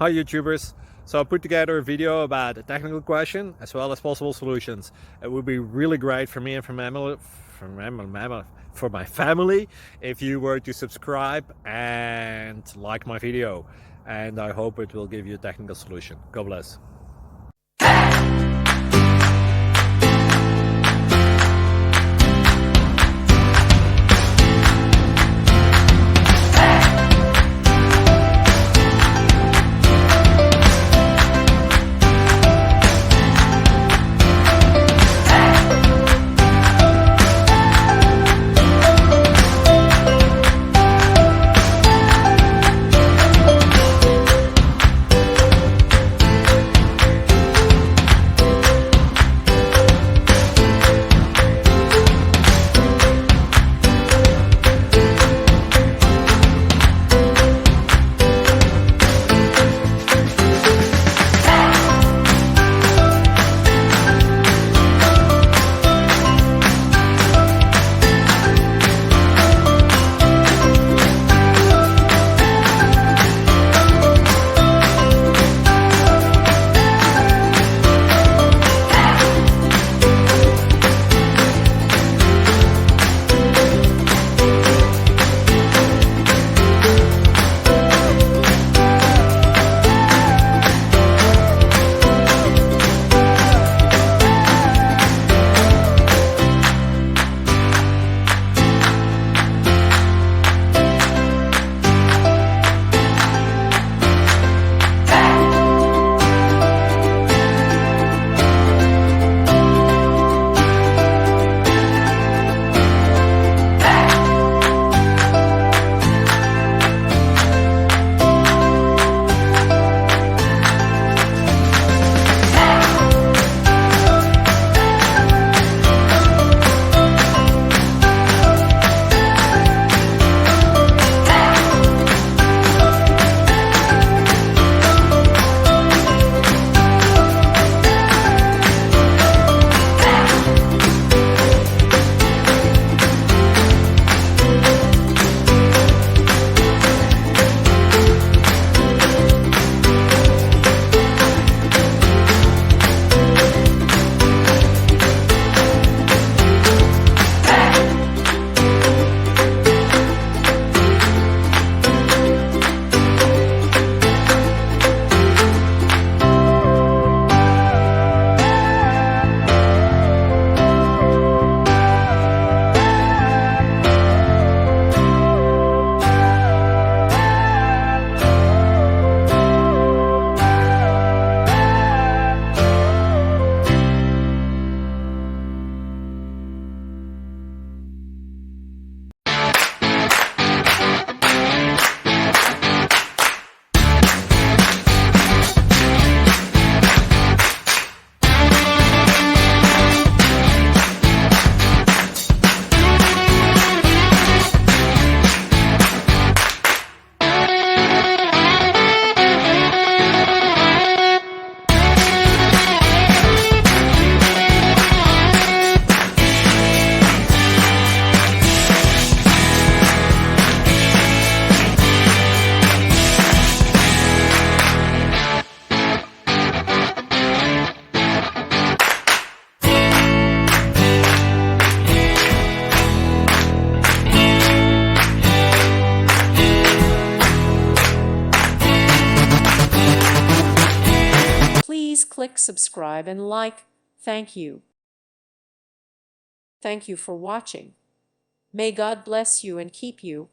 Hi YouTubers! So I put together a video about a technical question as well as possible solutions. It would be really great for me and for my family if you were to subscribe and like my video, and I hope it will give you a technical solution. God bless. Please click subscribe and like. Thank you. Thank you for watching. May God bless you and keep you.